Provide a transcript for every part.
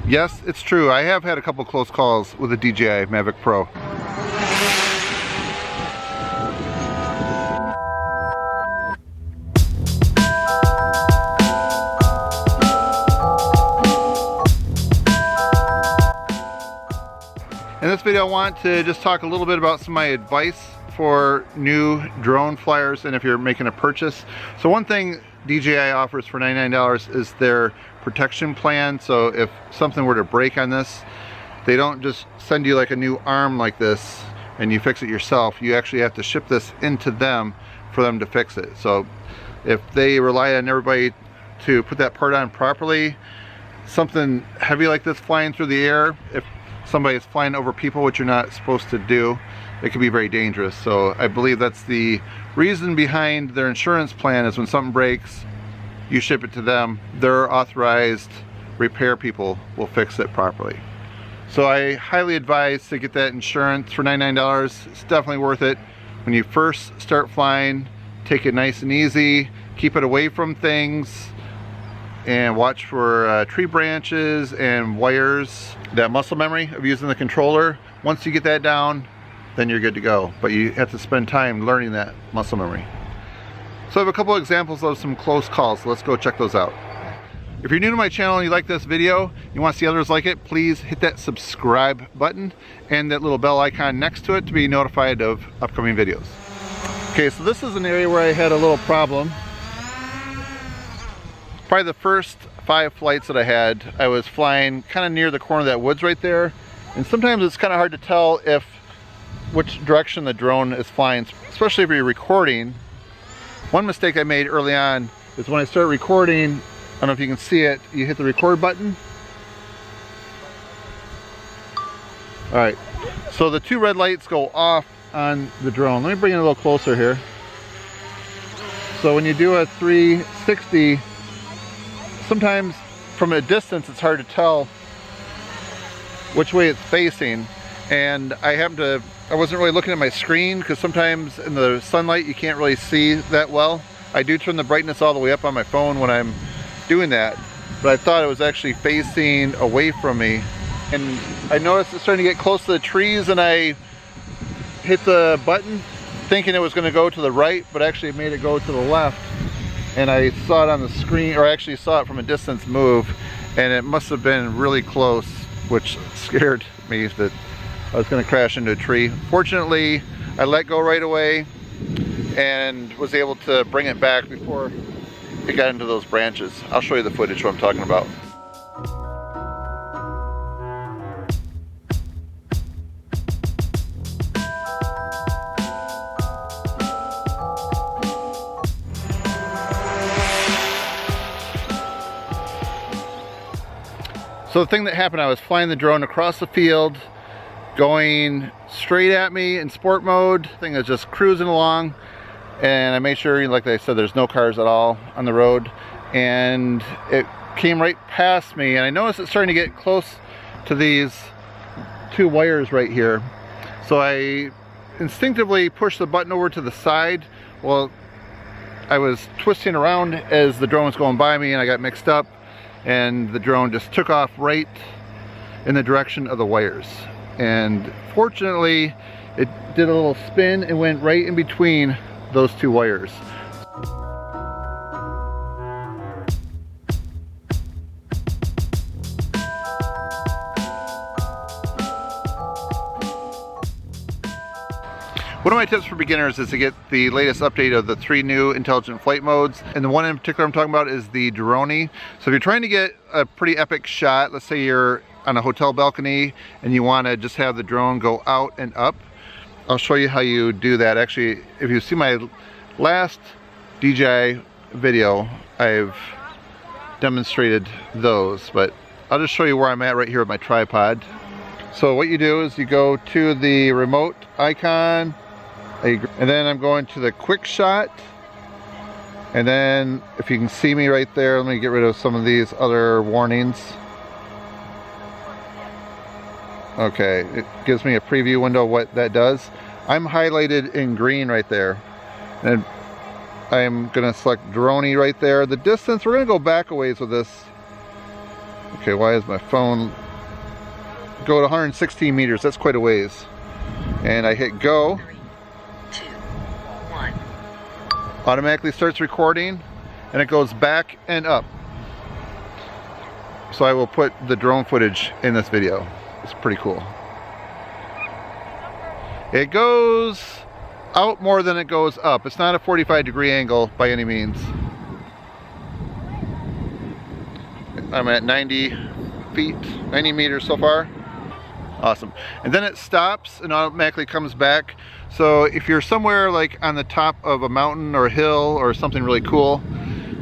Yes, it's true. I have had a couple close calls with the DJI Mavic Pro. In this video, I want to just talk a little bit about some of my advice for new drone flyers and if you're making a purchase. So one thing DJI offers for $99 is their protection plan. So if something were to break on this, they don't just send you like a new arm like this and you fix it yourself. You actually have to ship this into them for them to fix it. So if they rely on everybody to put that part on properly, something heavy like this flying through the air, if somebody is flying over people, which you're not supposed to do, it can be very dangerous. So I believe that's the reason behind their insurance plan, is when something breaks, you ship it to them. Their authorized repair people will fix it properly. So I highly advise to get that insurance for $99. It's definitely worth it. When you first start flying, take it nice and easy, keep it away from things, and watch for tree branches and wires. That muscle memory of using the controller, once you get that down, then you're good to go. But you have to spend time learning that muscle memory. So I have a couple examples of some close calls. So let's go check those out. If you're new to my channel and you like this video, you want to see others like it, please hit that subscribe button and that little bell icon next to it to be notified of upcoming videos. Okay, so this is an area where I had a little problem. Probably the first 5 flights that I had, I was flying kind of near the corner of that woods right there, and sometimes it's kind of hard to tell which direction the drone is flying, especially if you're recording. One mistake I made early on is when I start recording, I don't know if you can see it, you hit the record button. Alright, so the 2 red lights go off on the drone. Let me bring it a little closer here. So when you do a 360, sometimes from a distance it's hard to tell which way it's facing, and I wasn't really looking at my screen because sometimes in the sunlight you can't really see that well. I do turn the brightness all the way up on my phone when I'm doing that, but I thought it was actually facing away from me, and I noticed it's starting to get close to the trees, and I hit the button thinking it was going to go to the right, but actually it made it go to the left. And I saw it on the screen, or I actually saw it from a distance move, and it must have been really close, which scared me that I was going to crash into a tree. Fortunately, I let go right away and was able to bring it back before it got into those branches. I'll show you the footage what I'm talking about. So the thing that happened, I was flying the drone across the field, going straight at me in sport mode. Thing is just cruising along, and I made sure, like I said, there's no cars at all on the road, and it came right past me, and I noticed it's starting to get close to these 2 wires right here. So I instinctively pushed the button over to the side. Well, I was twisting around as the drone was going by me, and I got mixed up, and the drone just took off right in the direction of the wires. And fortunately, it did a little spin and went right in between those 2 wires. One of my tips for beginners is to get the latest update of the 3 new intelligent flight modes, and the one in particular I'm talking about is the drone. So if you're trying to get a pretty epic shot, let's say you're on a hotel balcony and you want to just have the drone go out and up, I'll show you how you do that. Actually, if you see my last DJI video, I've demonstrated those, but I'll just show you where I'm at right here with my tripod. So what you do is you go to the remote icon, and then I'm going to the quick shot, and then if you can see me right there, let me get rid of some of these other warnings. Okay, it gives me a preview window of what that does. I'm highlighted in green right there, and I'm gonna select drone right there. The distance, we're gonna go back a ways with this. Okay, why is my phone go to 116 meters? That's quite a ways. And I hit go. 3, 2, 1. Automatically starts recording, and it goes back and up. So I will put the drone footage in this video. It's pretty cool. It goes out more than it goes up. It's not a 45-degree angle by any means. I'm at 90 feet, 90 meters so far. Awesome. And then it stops and automatically comes back. So if you're somewhere like on the top of a mountain or a hill or something really cool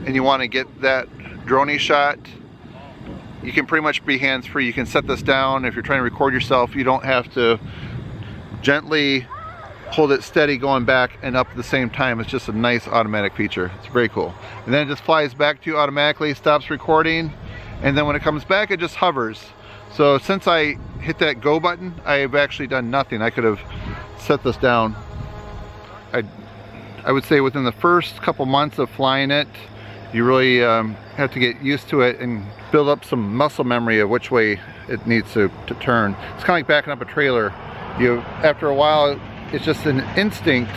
and you want to get that drone-y shot, you can pretty much be hands-free. You can set this down. If you're trying to record yourself, you don't have to gently hold it steady going back and up at the same time. It's just a nice automatic feature. It's very cool. And then it just flies back to you automatically, stops recording, and then when it comes back, it just hovers. So since I hit that go button, I've actually done nothing. I could have set this down. I would say within the first couple months of flying it, you really have to get used to it and build up some muscle memory of which way it needs to turn. It's kind of like backing up a trailer. After a while, it's just an instinct.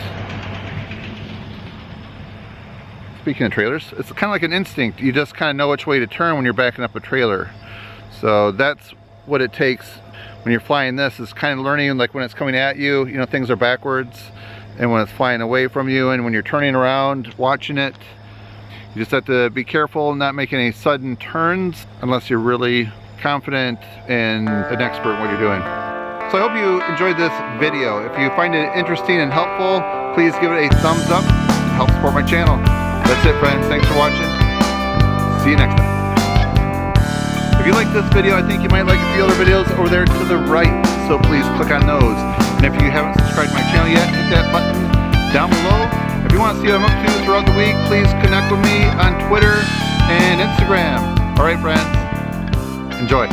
Speaking of trailers, it's kind of like an instinct. You just kind of know which way to turn when you're backing up a trailer. So that's what it takes when you're flying this, is kind of learning, like when it's coming at you, you know, things are backwards, and when it's flying away from you, and when you're turning around, watching it, you just have to be careful not making any sudden turns unless you're really confident and an expert in what you're doing. So I hope you enjoyed this video. If you find it interesting and helpful, please give it a thumbs up and help support my channel. That's it, friends. Thanks for watching. See you next time. If you like this video, I think you might like a few other videos over there to the right, so please click on those. And if you haven't subscribed to my channel yet, hit that button down below. If you want to see what I'm up to throughout the week, please connect with me on Twitter and Instagram. All right, friends, enjoy.